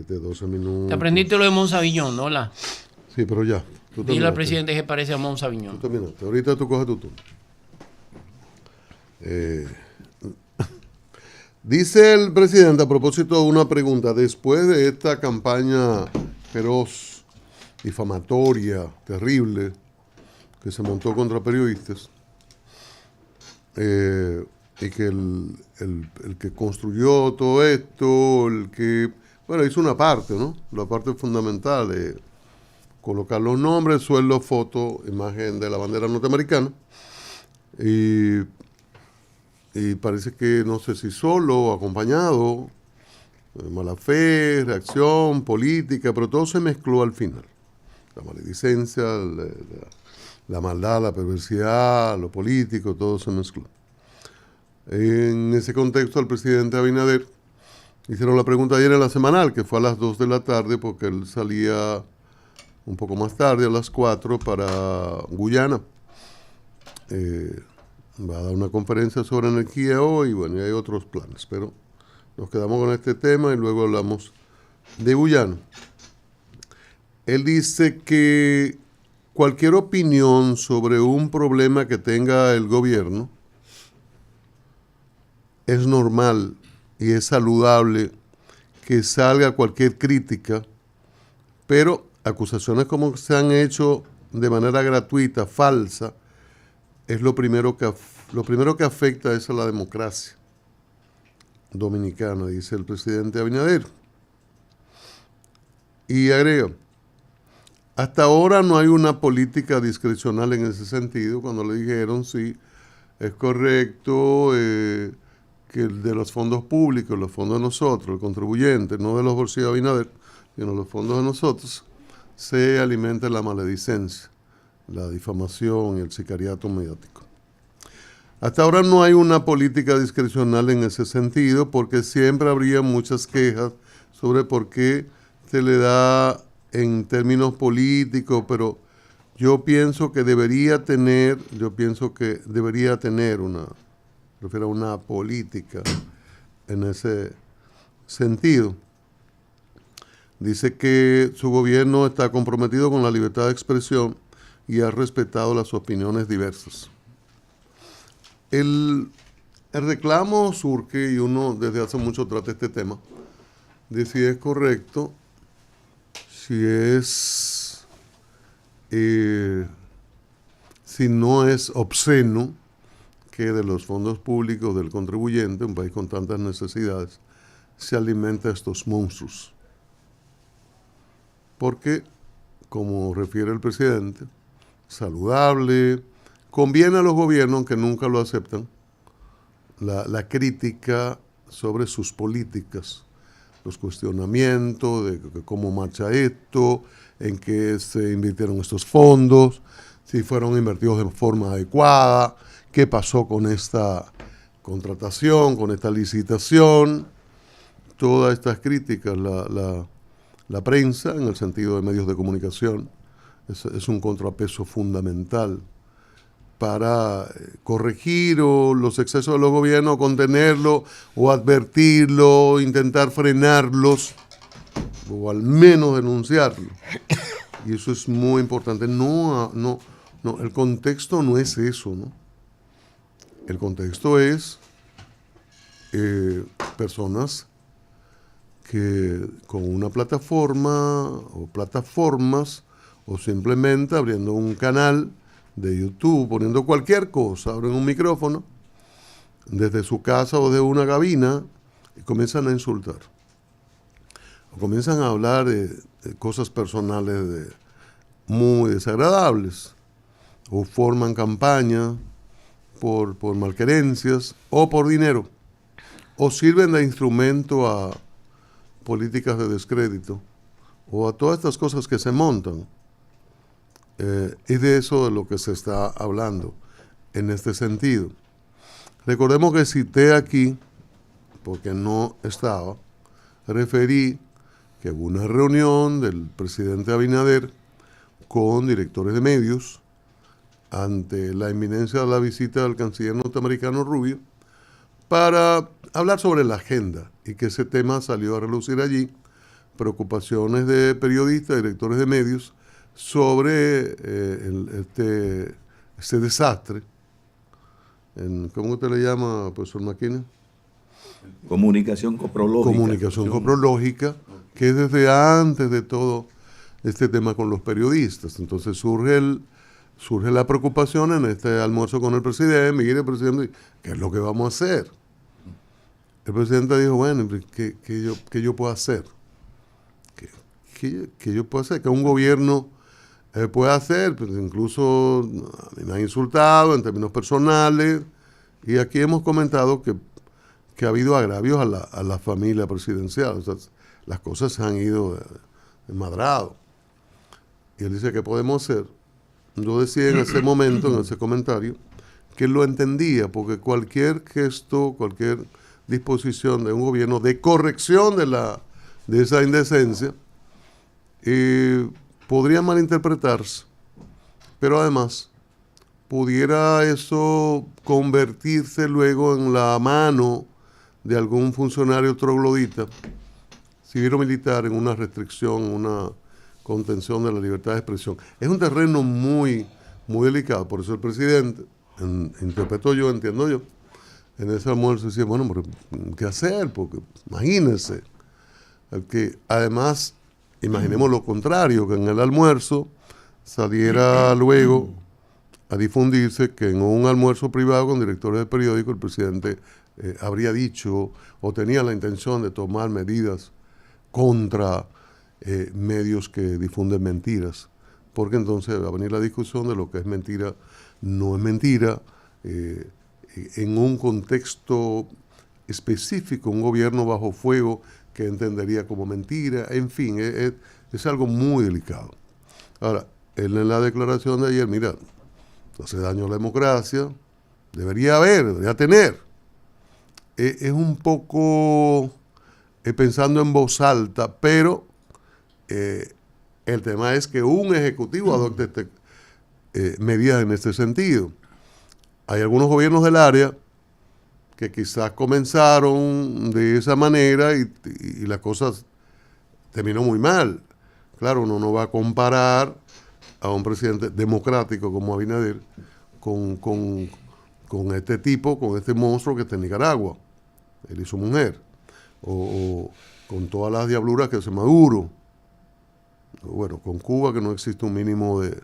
7:12 minutos. Te aprendiste lo de Monsavillón, ¿no? Sí, pero ya. Dile al presidente que parece a Monsavillón. Tú terminaste. Ahorita tú coges tu turno. Dice el presidente a propósito de una pregunta, después de esta campaña feroz, difamatoria, terrible, que se montó contra periodistas, y que el que construyó todo esto, el que, bueno, hizo una parte, ¿no? La parte fundamental de colocar los nombres, sueldo, foto, imagen de la bandera norteamericana, y parece que no sé si solo o acompañado, mala fe, reacción, política, pero todo se mezcló al final. La maledicencia, la maldad, la perversidad, lo político, todo se mezcló. En ese contexto, al presidente Abinader hicieron la pregunta ayer en la semanal, que fue a las 2 de la tarde, porque él salía un poco más tarde, a las 4, para Guyana. Va a dar una conferencia sobre energía hoy, bueno, y hay otros planes, pero nos quedamos con este tema y luego hablamos de Guyana. Él dice que cualquier opinión sobre un problema que tenga el gobierno es normal y es saludable que salga cualquier crítica, pero acusaciones como se han hecho de manera gratuita, falsa, es lo primero que afecta es a la democracia dominicana, dice el presidente Abinader. Y agrega, hasta ahora no hay una política discrecional en ese sentido. Cuando le dijeron, sí, es correcto que de los fondos públicos, los fondos de nosotros, el contribuyente, no de los bolsillos de Abinader, sino los fondos de nosotros, se alimenta la maledicencia, la difamación y el sicariato mediático. Hasta ahora no hay una política discrecional en ese sentido, porque siempre habría muchas quejas sobre por qué se le da en términos políticos, pero yo pienso que debería tener una política en ese sentido. Dice que su gobierno está comprometido con la libertad de expresión y ha respetado las opiniones diversas. El reclamo surge, y uno desde hace mucho trata este tema, de si es correcto, si no es obsceno que de los fondos públicos del contribuyente, un país con tantas necesidades, se alimenta a estos monstruos. Porque, como refiere el presidente, saludable, conviene a los gobiernos, aunque nunca lo aceptan, la crítica sobre sus políticas, los cuestionamientos de cómo marcha esto, en qué se invirtieron estos fondos, si fueron invertidos de forma adecuada, qué pasó con esta contratación, con esta licitación. Todas estas críticas, la prensa, en el sentido de medios de comunicación, es un contrapeso fundamental para corregir los excesos de los gobiernos, contenerlos o advertirlos, intentar frenarlos o al menos denunciarlos. Y eso es muy importante. No, el contexto no es eso, ¿no? El contexto es personas que con una plataforma o plataformas o simplemente abriendo un canal de YouTube, poniendo cualquier cosa, abren un micrófono desde su casa o de una cabina y comienzan a insultar. O comienzan a hablar de cosas personales muy desagradables. O forman campaña por malquerencias o por dinero. O sirven de instrumento a políticas de descrédito o a todas estas cosas que se montan. Es de eso de lo que se está hablando en este sentido. Recordemos que cité aquí, porque no estaba, referí que hubo una reunión del presidente Abinader con directores de medios ante la inminencia de la visita del canciller norteamericano Rubio para hablar sobre la agenda y que ese tema salió a relucir allí preocupaciones de periodistas, directores de medios, sobre este desastre. ¿Cómo usted le llama, profesor Maquina? Comunicación coprológica. Comunicación coprológica, que es desde antes de todo este tema con los periodistas. Entonces surge la preocupación en este almuerzo con el presidente. Mire, presidente, ¿qué es lo que vamos a hacer? El presidente dijo, bueno, ¿qué yo puedo hacer? ¿Qué yo puedo hacer? Que un gobierno puede hacer, pues incluso a mí me han insultado en términos personales, y aquí hemos comentado que ha habido agravios a la familia presidencial. O sea, las cosas se han ido desmadrado. Y él dice, ¿qué podemos hacer? Yo decía en ese momento, en ese comentario, que lo entendía, porque cualquier gesto, cualquier disposición de un gobierno de corrección de esa indecencia podría malinterpretarse, pero además pudiera eso convertirse luego en la mano de algún funcionario troglodita, civil o militar, en una restricción, una contención de la libertad de expresión. Es un terreno muy, muy delicado. Por eso el presidente, interpreto yo, entiendo yo, en ese almuerzo decía, bueno, pero ¿qué hacer? Porque imagínense, que además, imaginemos lo contrario, que en el almuerzo saliera luego a difundirse que en un almuerzo privado con directores de periódico el presidente habría dicho o tenía la intención de tomar medidas contra medios que difunden mentiras, porque entonces va a venir la discusión de lo que es mentira, no es mentira, en un contexto específico, un gobierno bajo fuego que entendería como mentira, en fin, es algo muy delicado. Ahora, él en la declaración de ayer, mira, hace daño a la democracia, debería tener. Es un poco pensando en voz alta, pero el tema es que un ejecutivo adopte medidas en este sentido. Hay algunos gobiernos del área que quizás comenzaron de esa manera y las cosas terminó muy mal. Claro, uno no va a comparar a un presidente democrático como Abinader con este tipo, con este monstruo que está en Nicaragua, él y su mujer, o con todas las diabluras que hace Maduro, bueno, con Cuba, que no existe un mínimo de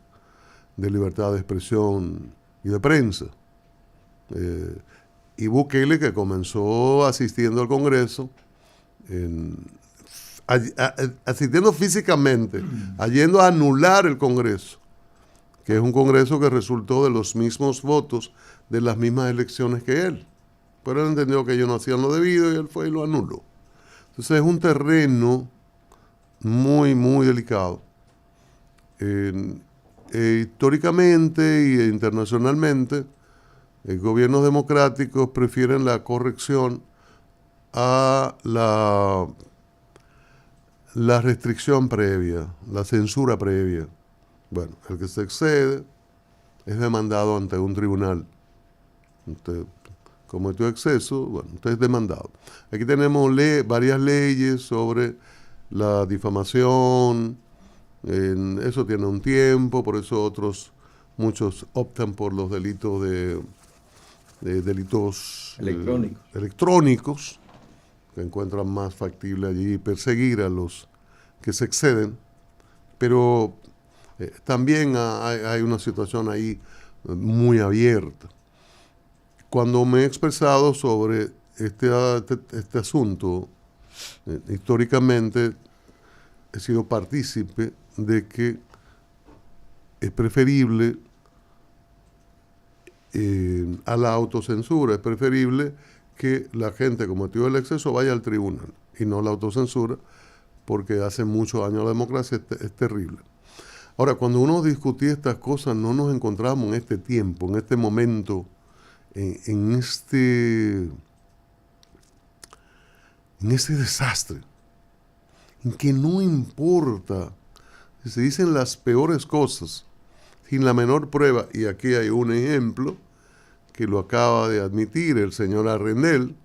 libertad de expresión y de prensa, y Bukele, que comenzó asistiendo al Congreso, asistiendo físicamente, yendo a anular el Congreso, que es un Congreso que resultó de los mismos votos de las mismas elecciones que él. Pero él entendió que ellos no hacían lo debido y él fue y lo anuló. Entonces es un terreno muy, muy delicado. Históricamente e internacionalmente, gobiernos democráticos prefieren la corrección a la restricción previa, la censura previa. Bueno, el que se excede es demandado ante un tribunal. Usted cometió exceso, bueno, usted es demandado. Aquí tenemos varias leyes sobre la difamación, eso tiene un tiempo, por eso muchos optan por los delitos delitos electrónicos, que encuentran más factible allí perseguir a los que se exceden, pero también hay una situación ahí muy abierta. Cuando me he expresado sobre este asunto, históricamente he sido partícipe de que es preferible a la autocensura, es preferible que la gente cometió el exceso vaya al tribunal y no la autocensura, porque hace mucho daño a la democracia, es terrible. Ahora, cuando uno discutía estas cosas, no nos encontramos en este tiempo, en este momento, en este desastre, en que no importa si se dicen las peores cosas, sin la menor prueba, y aquí hay un ejemplo que lo acaba de admitir el señor Arrendel,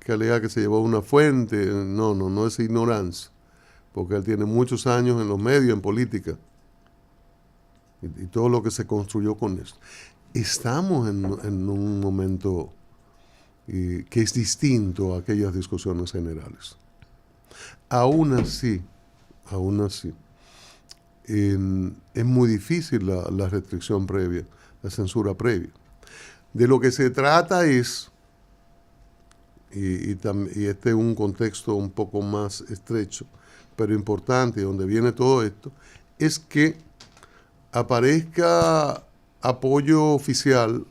que alega que se llevó una fuente. No es ignorancia, porque él tiene muchos años en los medios, en política, y todo lo que se construyó con esto. Estamos en un momento que es distinto a aquellas discusiones generales. Aún así, es muy difícil la restricción previa, la censura previa. De lo que se trata es, y este es un contexto un poco más estrecho, pero importante, donde viene todo esto, es que aparezca apoyo oficial,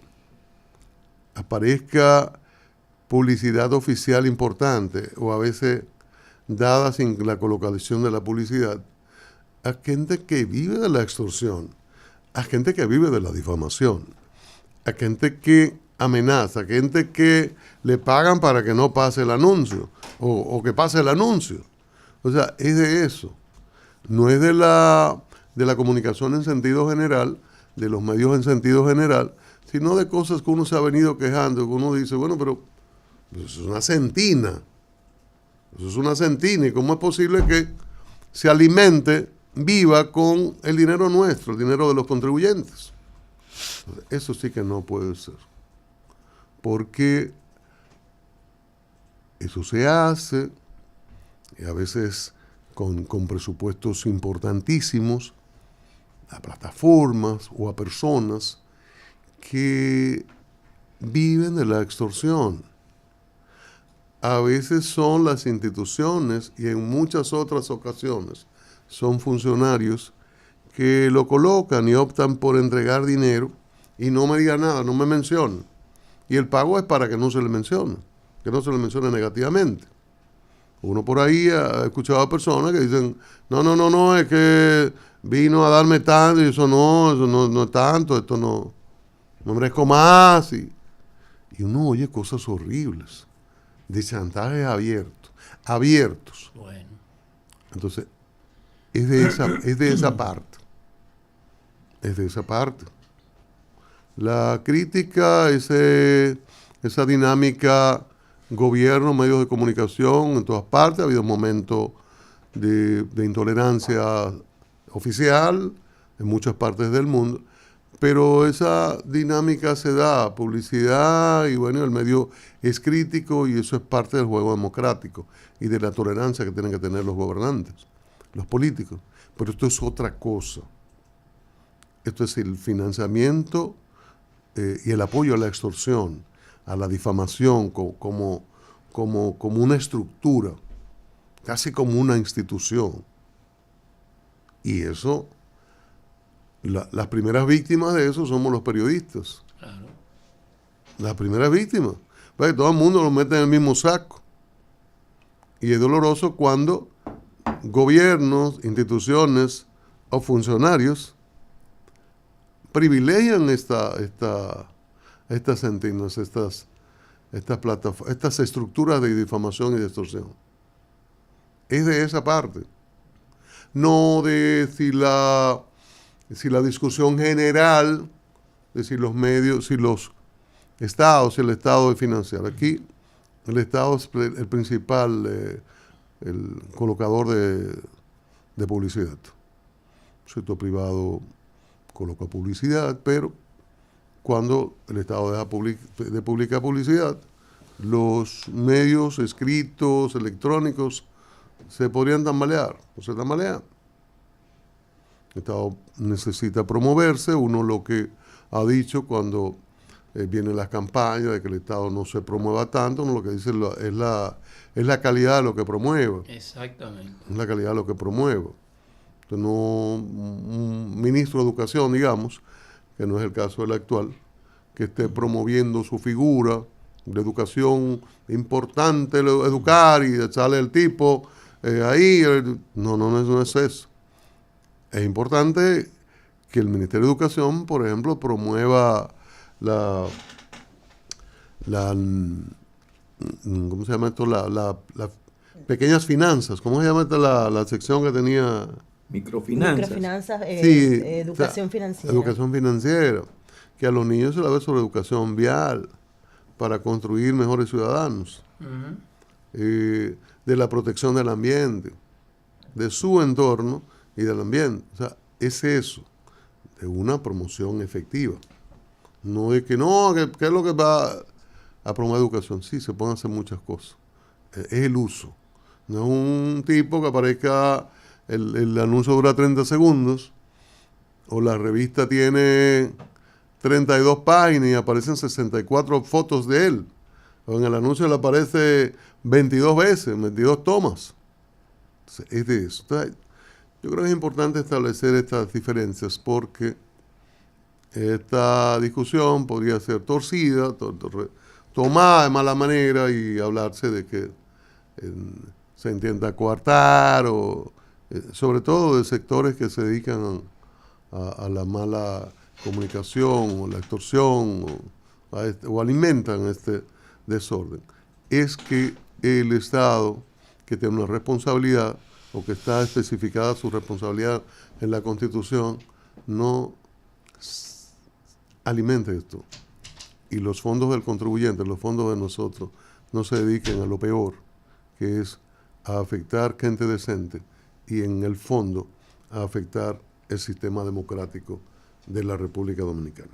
aparezca publicidad oficial importante, o a veces dada sin la colocación de la publicidad, a gente que vive de la extorsión, a gente que vive de la difamación, a gente que amenaza, a gente que le pagan para que no pase el anuncio, o que pase el anuncio. O sea, es de eso. No es de la comunicación en sentido general, de los medios en sentido general, sino de cosas que uno se ha venido quejando, que uno dice, bueno, pero eso es una centina. Eso es una centina. ¿Y cómo es posible que se alimente, viva con el dinero nuestro, el dinero de los contribuyentes? Eso sí que no puede ser. Porque eso se hace, y a veces con presupuestos importantísimos, a plataformas o a personas que viven de la extorsión. A veces son las instituciones y en muchas otras ocasiones son funcionarios que lo colocan y optan por entregar dinero y no me digan nada, no me mencionen. Y el pago es para que no se le mencione, que no se le mencione negativamente. Uno por ahí ha escuchado a personas que dicen, no, es que vino a darme tanto y eso no es tanto, esto no merezco más. Y uno oye cosas horribles, de chantajes abiertos. Bueno. Entonces, es de esa parte. Es de esa parte. La crítica, esa dinámica, gobierno, medios de comunicación, en todas partes, ha habido momentos de intolerancia oficial en muchas partes del mundo, pero esa dinámica se da, publicidad, y bueno, el medio es crítico y eso es parte del juego democrático y de la tolerancia que tienen que tener los gobernantes, los políticos. Pero esto es otra cosa. Esto es el financiamiento y el apoyo a la extorsión, a la difamación como una estructura, casi como una institución. Y eso, las primeras víctimas de eso somos los periodistas. Claro. Las primeras víctimas. Pues todo el mundo lo mete en el mismo saco. Y es doloroso cuando gobiernos, instituciones o funcionarios privilegian estas centinas, estas estructuras de difamación y de extorsión. Es de esa parte. No de si la discusión general, de si los medios, si los estados, si el Estado es financiar. Aquí el Estado es el principal, el colocador de publicidad. El sector privado coloca publicidad, pero cuando el Estado deja de publicar publicidad, los medios escritos, electrónicos, se podrían tambalear, o se tambalean. El Estado necesita promoverse, uno lo que ha dicho cuando vienen las campañas de que el Estado no se promueva tanto, uno lo que dice es la calidad de lo que promueve. Exactamente. Es la calidad de lo que promueve. Entonces, no un ministro de Educación, digamos, que no es el caso del actual, que esté promoviendo su figura de educación importante, educar, y sale el tipo ahí. No es eso. Es importante que el Ministerio de Educación, por ejemplo, promueva ¿cómo se llama esto? Las pequeñas finanzas. ¿Cómo se llama esta la sección que tenía? Microfinanzas. Sí, Educación financiera. Educación financiera. Que a los niños se les ve sobre educación vial para construir mejores ciudadanos. de la protección del ambiente, de su entorno y del ambiente. O sea, es eso, de una promoción efectiva. No es que no, ¿qué es lo que va a promover educación? Sí, se pueden hacer muchas cosas. Es el uso. No es un tipo que aparezca, el anuncio dura 30 segundos, o la revista tiene 32 páginas y aparecen 64 fotos de él. O en el anuncio le aparece 22 veces, 22 tomas. Entonces, es de eso. Entonces, yo creo que es importante establecer estas diferencias porque esta discusión podría ser torcida, tomada de mala manera y hablarse de que se intenta coartar o sobre todo de sectores que se dedican a la mala comunicación o la extorsión o alimentan este desorden. Es que el Estado, que tiene una responsabilidad o que está especificada su responsabilidad en la Constitución, no alimente esto. Y los fondos del contribuyente, los fondos de nosotros, no se dediquen a lo peor, que es a afectar gente decente y en el fondo a afectar el sistema democrático de la República Dominicana.